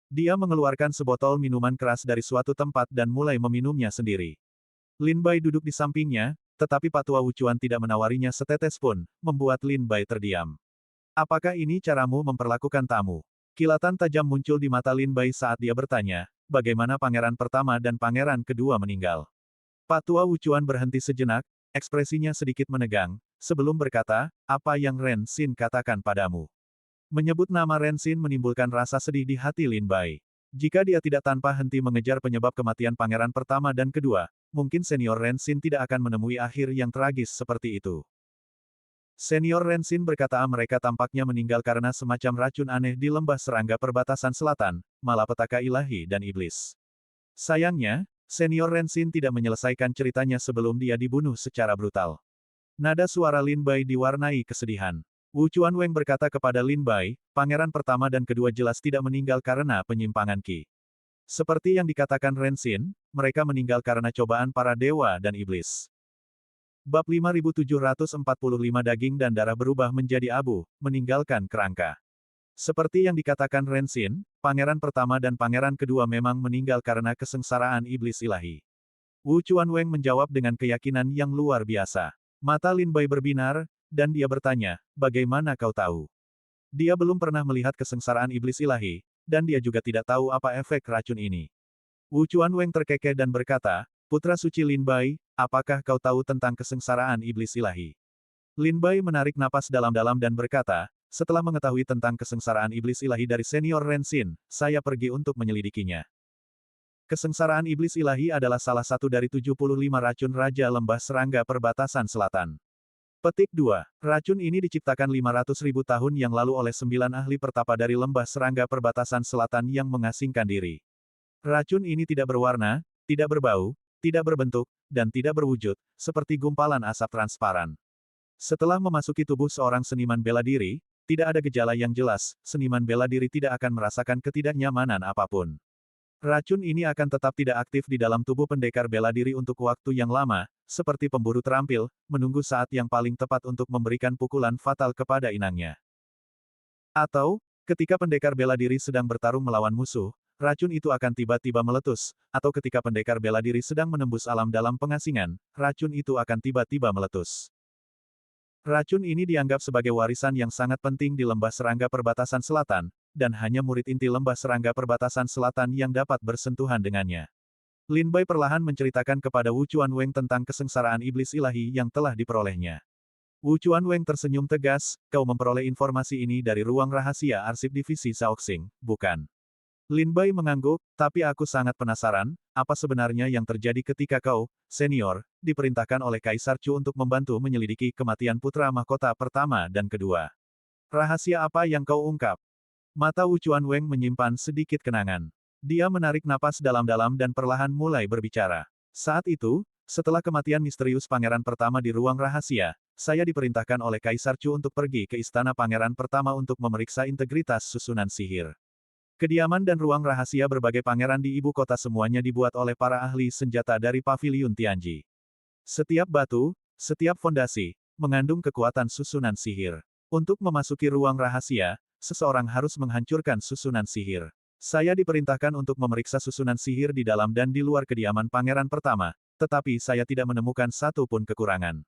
Dia mengeluarkan sebotol minuman keras dari suatu tempat dan mulai meminumnya sendiri. Lin Bai duduk di sampingnya, tetapi Pak Tua Wuchuan tidak menawarinya setetes pun, membuat Lin Bai terdiam. Apakah ini caramu memperlakukan tamu? Kilatan tajam muncul di mata Lin Bai saat dia bertanya, bagaimana pangeran pertama dan pangeran kedua meninggal. Pak Tua Wuchuan berhenti sejenak, ekspresinya sedikit menegang, sebelum berkata, apa yang Ren Xin katakan padamu? Menyebut nama Ren Xin menimbulkan rasa sedih di hati Lin Bai. Jika dia tidak tanpa henti mengejar penyebab kematian pangeran pertama dan kedua, mungkin senior Ren Xin tidak akan menemui akhir yang tragis seperti itu. Senior Ren Xin berkata mereka tampaknya meninggal karena semacam racun aneh di lembah serangga perbatasan selatan, malapetaka ilahi dan iblis. Sayangnya, senior Ren Xin tidak menyelesaikan ceritanya sebelum dia dibunuh secara brutal. Nada suara Lin Bai diwarnai kesedihan. Wu Chuanweng berkata kepada Lin Bai, pangeran pertama dan kedua jelas tidak meninggal karena penyimpangan Qi. Seperti yang dikatakan Ren Xin, mereka meninggal karena cobaan para dewa dan iblis. Bab 5745 daging dan darah berubah menjadi abu, meninggalkan kerangka. Seperti yang dikatakan Ren Xin, pangeran pertama dan pangeran kedua memang meninggal karena kesengsaraan iblis ilahi. Wu Chuanweng menjawab dengan keyakinan yang luar biasa. Mata Lin Bai berbinar, dan dia bertanya, bagaimana kau tahu? Dia belum pernah melihat kesengsaraan iblis ilahi, dan dia juga tidak tahu apa efek racun ini. Wu Chuanweng terkekeh dan berkata, putra suci Lin Bai, apakah kau tahu tentang kesengsaraan iblis ilahi? Lin Bai menarik napas dalam-dalam dan berkata, setelah mengetahui tentang kesengsaraan iblis ilahi dari senior Ren Xin, saya pergi untuk menyelidikinya. Kesengsaraan iblis ilahi adalah salah satu dari 75 racun Raja Lembah Serangga Perbatasan Selatan. Petik 2. Racun ini diciptakan 500.000 tahun yang lalu oleh 9 ahli pertapa dari Lembah Serangga Perbatasan Selatan yang mengasingkan diri. Racun ini tidak berwarna, tidak berbau, tidak berbentuk, dan tidak berwujud, seperti gumpalan asap transparan. Setelah memasuki tubuh seorang seniman bela diri, tidak ada gejala yang jelas, seniman bela diri tidak akan merasakan ketidaknyamanan apapun. Racun ini akan tetap tidak aktif di dalam tubuh pendekar bela diri untuk waktu yang lama, seperti pemburu terampil, menunggu saat yang paling tepat untuk memberikan pukulan fatal kepada inangnya. Atau, ketika pendekar bela diri sedang bertarung melawan musuh, racun itu akan tiba-tiba meletus, atau ketika pendekar bela diri sedang menembus alam dalam pengasingan, racun itu akan tiba-tiba meletus. Racun ini dianggap sebagai warisan yang sangat penting di Lembah Serangga Perbatasan Selatan, dan hanya murid inti Lembah Serangga Perbatasan Selatan yang dapat bersentuhan dengannya. Lin Bai perlahan menceritakan kepada Wu Chuanweng tentang kesengsaraan iblis ilahi yang telah diperolehnya. Wu Chuanweng tersenyum tegas, kau memperoleh informasi ini dari ruang rahasia arsip divisi Shaoxing, bukan? Lin Bai mengangguk, tapi aku sangat penasaran, apa sebenarnya yang terjadi ketika kau, senior, diperintahkan oleh Kaisar Chu untuk membantu menyelidiki kematian putra mahkota pertama dan kedua. Rahasia apa yang kau ungkap? Mata Wu Chuanweng menyimpan sedikit kenangan. Dia menarik napas dalam-dalam dan perlahan mulai berbicara. Saat itu, setelah kematian misterius pangeran pertama di ruang rahasia, saya diperintahkan oleh Kaisar Chu untuk pergi ke Istana Pangeran Pertama untuk memeriksa integritas susunan sihir. Kediaman dan ruang rahasia berbagai pangeran di ibu kota semuanya dibuat oleh para ahli senjata dari Paviliun Tianji. Setiap batu, setiap fondasi, mengandung kekuatan susunan sihir. Untuk memasuki ruang rahasia, seseorang harus menghancurkan susunan sihir. Saya diperintahkan untuk memeriksa susunan sihir di dalam dan di luar kediaman Pangeran Pertama, tetapi saya tidak menemukan satu pun kekurangan.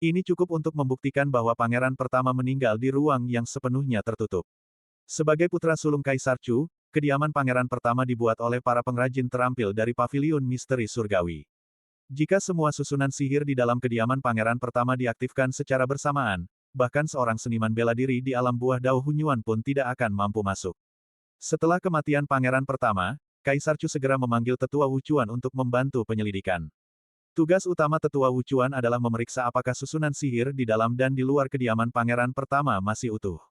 Ini cukup untuk membuktikan bahwa Pangeran Pertama meninggal di ruang yang sepenuhnya tertutup. Sebagai putra sulung Kaisar Chu, kediaman Pangeran Pertama dibuat oleh para pengrajin terampil dari Paviliun Misteri Surgawi. Jika semua susunan sihir di dalam kediaman Pangeran Pertama diaktifkan secara bersamaan, bahkan seorang seniman bela diri di alam buah Dao Hunyuan pun tidak akan mampu masuk. Setelah kematian Pangeran Pertama, Kaisar Chu segera memanggil Tetua Wuchuan untuk membantu penyelidikan. Tugas utama Tetua Wuchuan adalah memeriksa apakah susunan sihir di dalam dan di luar kediaman Pangeran Pertama masih utuh.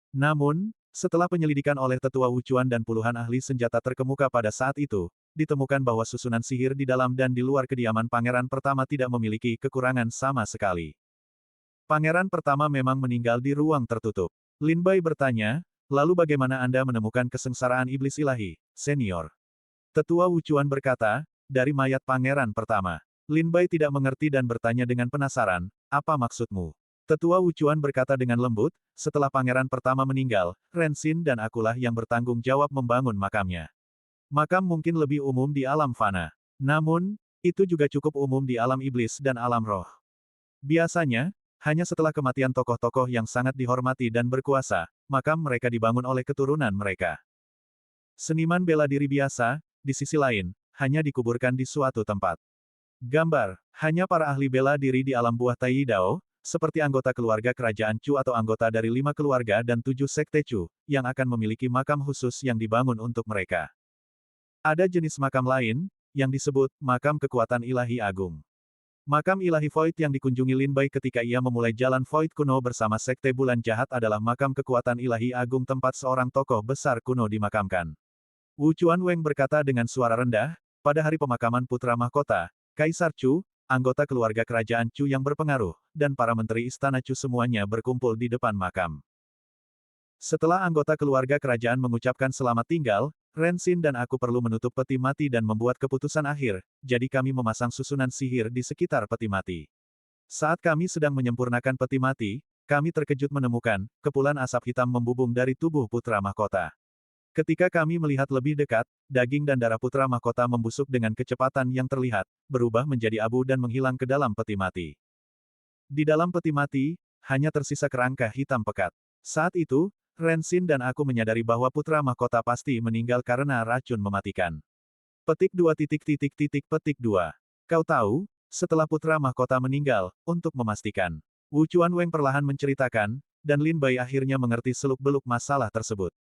Namun, setelah penyelidikan oleh Tetua Wuchuan dan puluhan ahli senjata terkemuka pada saat itu, ditemukan bahwa susunan sihir di dalam dan di luar kediaman Pangeran Pertama tidak memiliki kekurangan sama sekali. Pangeran Pertama memang meninggal di ruang tertutup. Lin Bai bertanya, lalu bagaimana Anda menemukan kesengsaraan iblis ilahi, senior? Tetua Wuchuan berkata, dari mayat Pangeran Pertama. Lin Bai tidak mengerti dan bertanya dengan penasaran, apa maksudmu? Tetua Wuchuan berkata dengan lembut, setelah Pangeran Pertama meninggal, Ren Xin dan akulah yang bertanggung jawab membangun makamnya. Makam mungkin lebih umum di alam fana. Namun, itu juga cukup umum di alam iblis dan alam roh. Biasanya, hanya setelah kematian tokoh-tokoh yang sangat dihormati dan berkuasa, makam mereka dibangun oleh keturunan mereka. Seniman bela diri biasa, di sisi lain, hanya dikuburkan di suatu tempat. Gambar, hanya para ahli bela diri di alam buah Tai Dao, seperti anggota keluarga kerajaan Chu atau anggota dari 5 keluarga dan 7 sekte Chu, yang akan memiliki makam khusus yang dibangun untuk mereka. Ada jenis makam lain, yang disebut makam kekuatan ilahi agung. Makam ilahi Void yang dikunjungi Lin Bai ketika ia memulai jalan Void kuno bersama sekte bulan jahat adalah makam kekuatan ilahi agung tempat seorang tokoh besar kuno dimakamkan. Wu Chuanweng berkata dengan suara rendah, pada hari pemakaman putra mahkota, Kaisar Chu, anggota keluarga kerajaan Chu yang berpengaruh, dan para menteri istana Chu semuanya berkumpul di depan makam. Setelah anggota keluarga kerajaan mengucapkan selamat tinggal, Ren Xin dan aku perlu menutup peti mati dan membuat keputusan akhir, jadi kami memasang susunan sihir di sekitar peti mati. Saat kami sedang menyempurnakan peti mati, kami terkejut menemukan, kepulan asap hitam membubung dari tubuh putra mahkota. Ketika kami melihat lebih dekat, daging dan darah putra mahkota membusuk dengan kecepatan yang terlihat, berubah menjadi abu dan menghilang ke dalam peti mati. Di dalam peti mati, hanya tersisa kerangka hitam pekat. Saat itu, Ren Xin dan aku menyadari bahwa putra mahkota pasti meninggal karena racun mematikan. Petik 2 petik 2. Kau tahu, setelah putra mahkota meninggal, untuk memastikan. Wu Chuanweng perlahan menceritakan, dan Lin Bai akhirnya mengerti seluk-beluk masalah tersebut.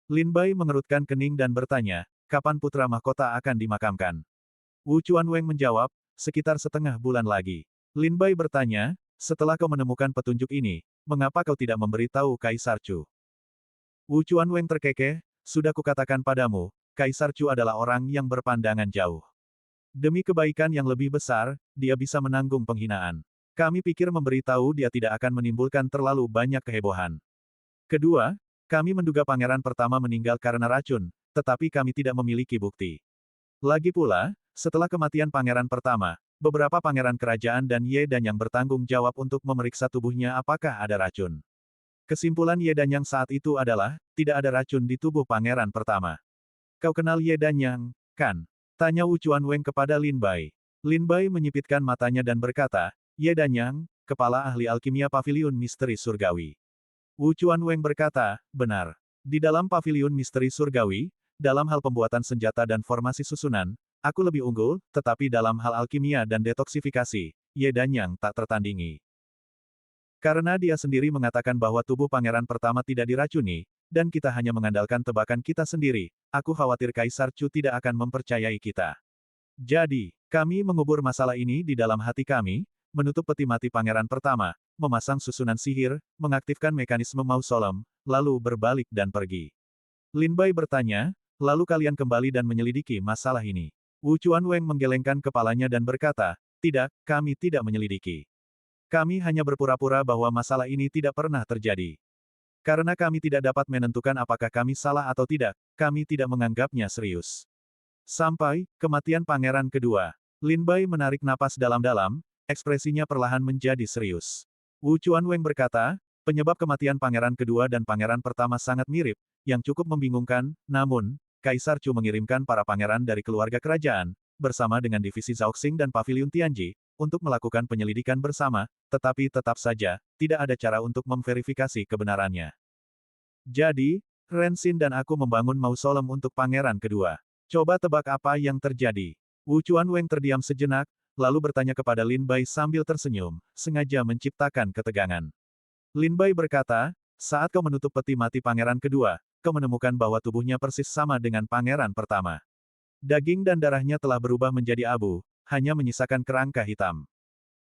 Lin Bai mengerutkan kening dan bertanya, kapan putra mahkota akan dimakamkan? Wu Chuanweng menjawab, sekitar setengah bulan lagi. Lin Bai bertanya, setelah kau menemukan petunjuk ini, mengapa kau tidak memberitahu Kaisar Chu? Wu Chuanweng terkekeh, sudah kukatakan padamu, Kaisar Chu adalah orang yang berpandangan jauh. Demi kebaikan yang lebih besar, dia bisa menanggung penghinaan. Kami pikir memberitahu dia tidak akan menimbulkan terlalu banyak kehebohan. Kedua, kami menduga Pangeran Pertama meninggal karena racun, tetapi kami tidak memiliki bukti. Lagi pula, setelah kematian Pangeran Pertama, beberapa pangeran kerajaan dan Ye Dan yang bertanggung jawab untuk memeriksa tubuhnya apakah ada racun. Kesimpulan Ye Dan yang saat itu adalah, tidak ada racun di tubuh Pangeran Pertama. Kau kenal Ye Dan yang, kan? Tanya Wu Chuanweng kepada Lin Bai. Lin Bai menyipitkan matanya dan berkata, Ye Dan yang, kepala ahli alkimia Paviliun Misteri Surgawi. Wu Chuanweng berkata, benar. Di dalam Paviliun Misteri Surgawi, dalam hal pembuatan senjata dan formasi susunan, aku lebih unggul, tetapi dalam hal alkimia dan detoksifikasi, Ye Dan yang tak tertandingi. Karena dia sendiri mengatakan bahwa tubuh Pangeran Pertama tidak diracuni, dan kita hanya mengandalkan tebakan kita sendiri, aku khawatir Kaisar Chu tidak akan mempercayai kita. Jadi, kami mengubur masalah ini di dalam hati kami, menutup peti mati Pangeran Pertama, memasang susunan sihir, mengaktifkan mekanisme mausolem, lalu berbalik dan pergi. Lin Bai bertanya, lalu kalian kembali dan menyelidiki masalah ini. Wu Chuanweng menggelengkan kepalanya dan berkata, tidak, kami tidak menyelidiki. Kami hanya berpura-pura bahwa masalah ini tidak pernah terjadi. Karena kami tidak dapat menentukan apakah kami salah atau tidak, kami tidak menganggapnya serius. Sampai, kematian pangeran kedua. Lin Bai menarik napas dalam-dalam, ekspresinya perlahan menjadi serius. Wu Chuanweng berkata, penyebab kematian pangeran kedua dan pangeran pertama sangat mirip, yang cukup membingungkan, namun, Kaisar Chu mengirimkan para pangeran dari keluarga kerajaan, bersama dengan divisi Zhaoxing dan Paviliun Tianji, untuk melakukan penyelidikan bersama, tetapi tetap saja, tidak ada cara untuk memverifikasi kebenarannya. Jadi, Ren Xin dan aku membangun mausolem untuk pangeran kedua. Coba tebak apa yang terjadi. Wu Chuanweng terdiam sejenak, lalu bertanya kepada Lin Bai sambil tersenyum, sengaja menciptakan ketegangan. Lin Bai berkata, saat kau menutup peti mati pangeran kedua, kau menemukan bahwa tubuhnya persis sama dengan pangeran pertama. Daging dan darahnya telah berubah menjadi abu, hanya menyisakan kerangka hitam.